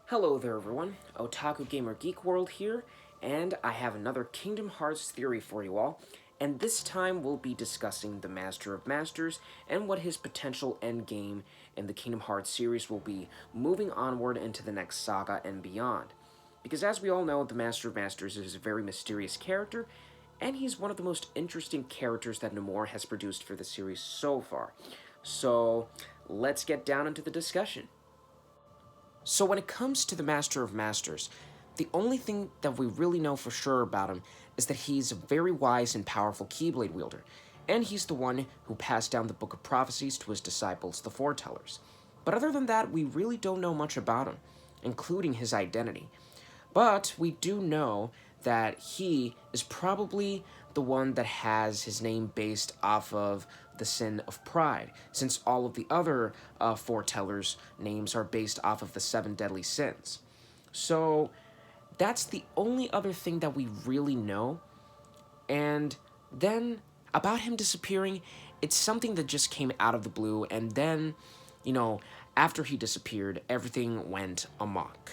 Hello there everyone, Otaku Gamer Geek World here, and I have another Kingdom Hearts theory for you all, and this time we'll be discussing the Master of Masters and what his potential endgame in the Kingdom Hearts series will be moving onward into the next saga and beyond. Because as we all know, the Master of Masters is a very mysterious character, and he's one of the most interesting characters that Nomura has produced for the series so far. So, let's get down into the discussion. So when it comes to the Master of Masters, the only thing that we really know for sure about him is that he's a very wise and powerful Keyblade wielder, and he's the one who passed down the Book of Prophecies to his disciples, the Foretellers. But other than that, we really don't know much about him, including his identity. But we do know that he is probably the one that has his name based off of the sin of pride, since all of the other foretellers' names are based off of the seven deadly sins. So that's the only other thing that we really know. And then about him disappearing, it's something that just came out of the blue, and then, after he disappeared, everything went amok.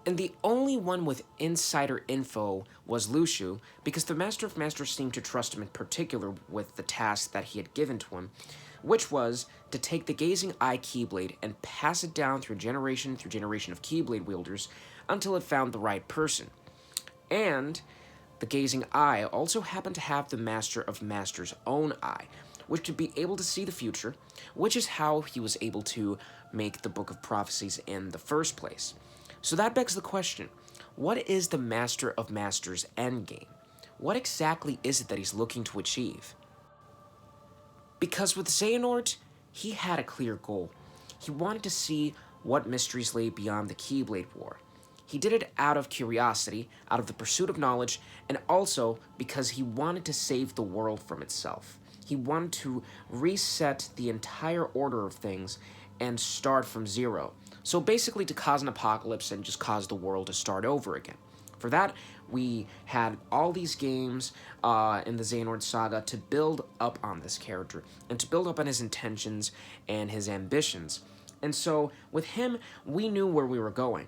And the only one with insider info was Luciu, because the Master of Masters seemed to trust him in particular with the task that he had given to him, which was to take the Gazing Eye Keyblade and pass it down through generation of Keyblade wielders until it found the right person. And the Gazing Eye also happened to have the Master of Masters' own eye, which could be able to see the future, which is how he was able to make the Book of Prophecies in the first place. So that begs the question, what is the Master of Masters' endgame? What exactly is it that he's looking to achieve? Because with Xehanort, he had a clear goal. He wanted to see what mysteries lay beyond the Keyblade War. He did it out of curiosity, out of the pursuit of knowledge, and also because he wanted to save the world from itself. He wanted to reset the entire order of things and start from zero. So basically to cause an apocalypse and just cause the world to start over again. For that, we had all these games in the Xehanort saga to build up on this character, and to build up on his intentions and his ambitions. And so, with him, we knew where we were going.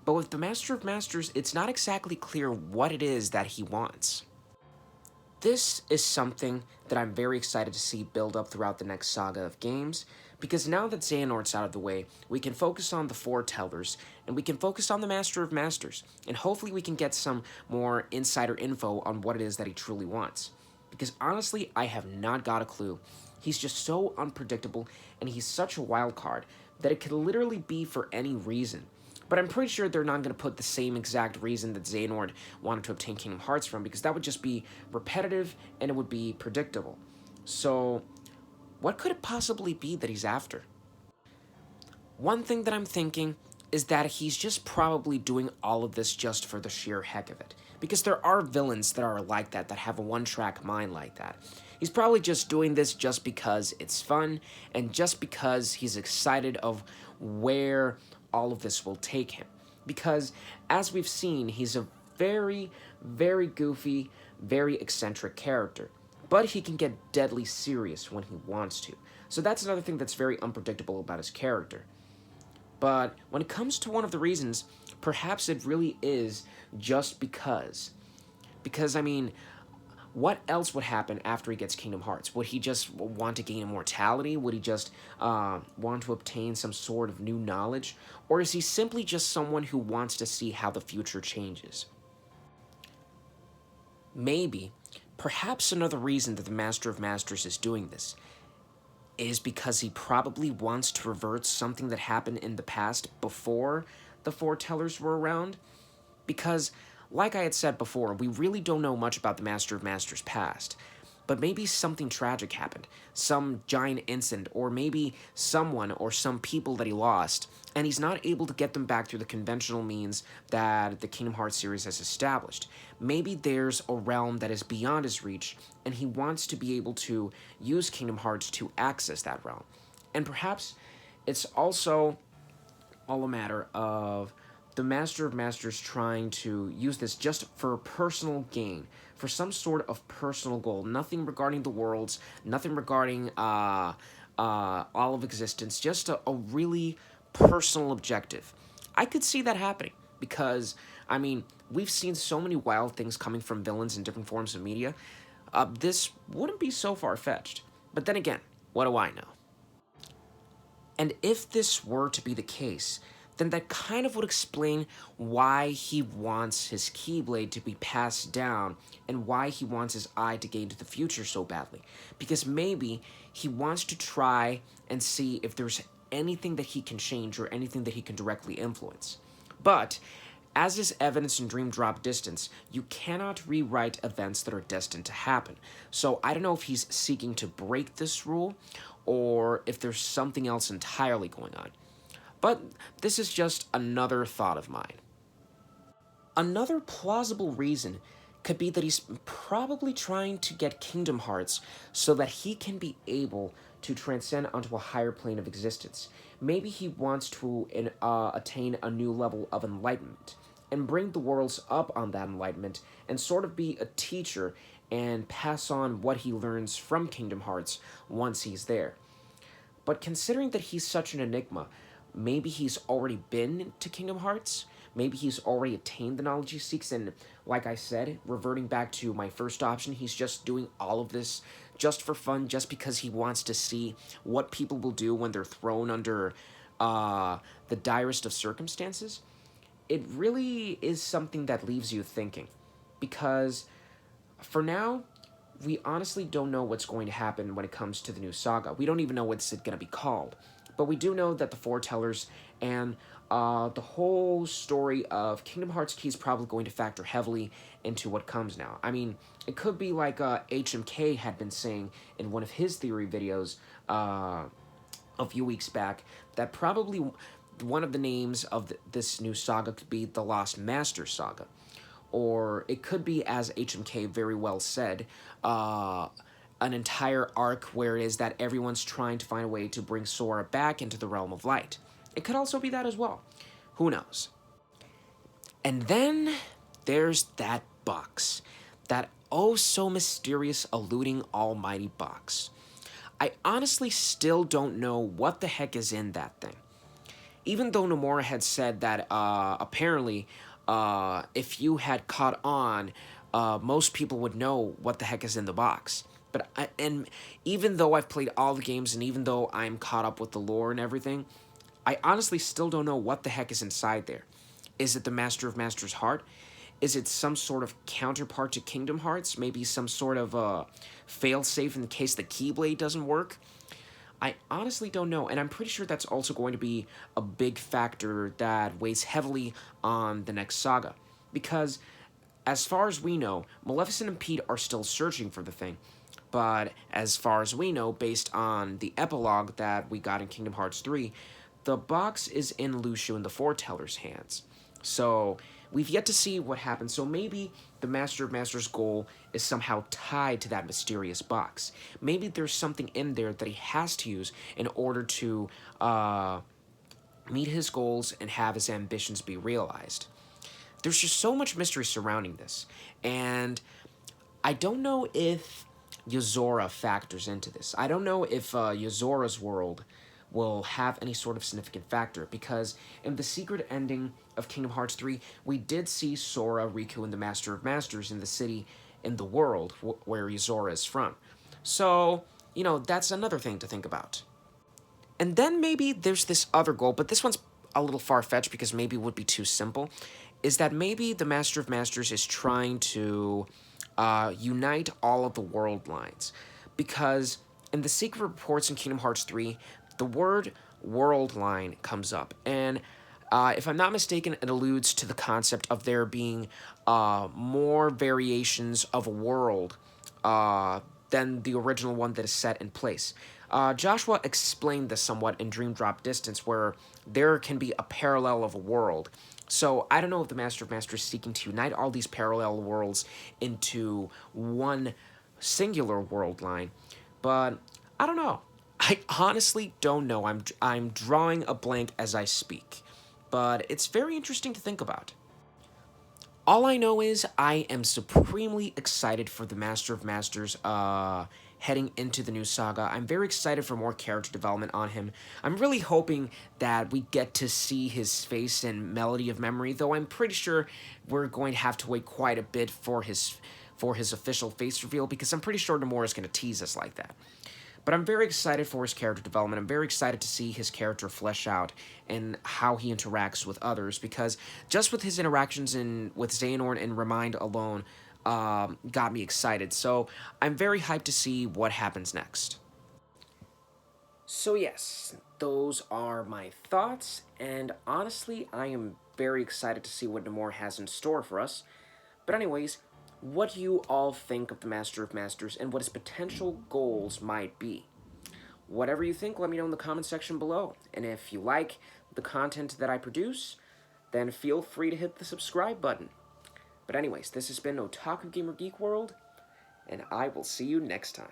But with the Master of Masters, it's not exactly clear what it is that he wants. This is something that I'm very excited to see build up throughout the next saga of games, because now that Xehanort's out of the way, we can focus on the Foretellers, and we can focus on the Master of Masters, and hopefully we can get some more insider info on what it is that he truly wants. Because honestly, I have not got a clue. He's just so unpredictable, and he's such a wild card that it could literally be for any reason. But I'm pretty sure they're not going to put the same exact reason that Xehanort wanted to obtain Kingdom Hearts from, because that would just be repetitive and it would be predictable. So, what could it possibly be that he's after? One thing that I'm thinking is that he's just probably doing all of this just for the sheer heck of it. Because there are villains that are like that have a one-track mind like that. He's probably just doing this just because it's fun, and just because he's excited of where all of this will take him. Because, as we've seen, he's a very, very goofy, very eccentric character. But he can get deadly serious when he wants to. So that's another thing that's very unpredictable about his character. But when it comes to one of the reasons, perhaps it really is just because. Because, I mean, what else would happen after he gets Kingdom Hearts? Would he just want to gain immortality? Would he just want to obtain some sort of new knowledge? Or is he simply just someone who wants to see how the future changes? Maybe, perhaps another reason that the Master of Masters is doing this is because he probably wants to revert something that happened in the past before the Foretellers were around. Because, like I had said before, we really don't know much about the Master of Masters' past. But maybe something tragic happened, some giant incident, or maybe someone or some people that he lost, and he's not able to get them back through the conventional means that the Kingdom Hearts series has established. Maybe there's a realm that is beyond his reach, and he wants to be able to use Kingdom Hearts to access that realm. And perhaps it's also all a matter of the Master of Masters trying to use this just for personal gain, for some sort of personal goal. Nothing regarding the worlds, nothing regarding all of existence, just a really personal objective. I could see that happening because, I mean, we've seen so many wild things coming from villains in different forms of media. This wouldn't be so far fetched. But then again, what do I know? And if this were to be the case, then that kind of would explain why he wants his Keyblade to be passed down and why he wants his eye to gain to the future so badly. Because maybe he wants to try and see if there's anything that he can change or anything that he can directly influence. But, as is evidenced in Dream Drop Distance, you cannot rewrite events that are destined to happen. So I don't know if he's seeking to break this rule or if there's something else entirely going on. But this is just another thought of mine. Another plausible reason could be that he's probably trying to get Kingdom Hearts so that he can be able to transcend onto a higher plane of existence. Maybe he wants to attain a new level of enlightenment and bring the worlds up on that enlightenment and sort of be a teacher and pass on what he learns from Kingdom Hearts once he's there. But considering that he's such an enigma, maybe he's already been to Kingdom Hearts. Maybe he's already attained the knowledge he seeks, and like I said, reverting back to my first option, he's just doing all of this just for fun, just because he wants to see what people will do when they're thrown under the direst of circumstances. It really is something that leaves you thinking, because for now, we honestly don't know what's going to happen when it comes to the new saga. We don't even know what's it going to be called. But we do know that the foretellers and the whole story of Kingdom Hearts Key is probably going to factor heavily into what comes now. I mean, it could be like HMK had been saying in one of his theory videos a few weeks back, that probably one of the names of this new saga could be the Lost Master Saga. Or it could be, as HMK very well said, an entire arc where it is that everyone's trying to find a way to bring Sora back into the realm of light. It could also be that as well. Who knows? And then there's that box. That oh so mysterious eluding almighty box. I honestly still don't know what the heck is in that thing. Even though Nomura had said that apparently if you had caught on, most people would know what the heck is in the box. And even though I've played all the games and even though I'm caught up with the lore and everything, I honestly still don't know what the heck is inside there. Is it the Master of Masters' heart? Is it some sort of counterpart to Kingdom Hearts? Maybe some sort of failsafe in case the Keyblade doesn't work? I honestly don't know, and I'm pretty sure that's also going to be a big factor that weighs heavily on the next saga. Because, as far as we know, Maleficent and Pete are still searching for the thing. But as far as we know, based on the epilogue that we got in Kingdom Hearts 3, the box is in Lucio and the Foreteller's hands. So, we've yet to see what happens, so maybe the Master of Masters' goal is somehow tied to that mysterious box. Maybe there's something in there that he has to use in order to meet his goals and have his ambitions be realized. There's just so much mystery surrounding this, and I don't know if Yozora factors into this. I don't know if Yozora's world will have any sort of significant factor, because in the secret ending of Kingdom Hearts 3, we did see Sora, Riku, and the Master of Masters in the city in the world where Yozora is from. So, that's another thing to think about. And then maybe there's this other goal, but this one's a little far-fetched because maybe it would be too simple, is that maybe the Master of Masters is trying to unite all of the world lines. Because in the secret reports in Kingdom Hearts 3, the word world line comes up. And if I'm not mistaken, it alludes to the concept of there being more variations of a world than the original one that is set in place. Joshua explained this somewhat in Dream Drop Distance, where there can be a parallel of a world. So I don't know if the Master of Masters is seeking to unite all these parallel worlds into one singular world line, but I don't know. I honestly don't know. I'm drawing a blank as I speak, but it's very interesting to think about. All I know is I am supremely excited for the Master of Masters heading into the new saga. I'm very excited for more character development on him. I'm really hoping that we get to see his face in Melody of Memory, though I'm pretty sure we're going to have to wait quite a bit for his official face reveal, because I'm pretty sure Nomura is going to tease us like that. But I'm very excited for his character development. I'm very excited to see his character flesh out and how he interacts with others, because just with his interactions with Xehanort and Remind alone got me excited. So I'm very hyped to see what happens next. So yes, those are my thoughts, and honestly, I am very excited to see what Nomura has in store for us. But anyways, what do you all think of the Master of Masters and what his potential goals might be? Whatever you think, let me know in the comment section below. And if you like the content that I produce, then feel free to hit the subscribe button. But anyways, this has been Otaku Gamer Geek World, and I will see you next time.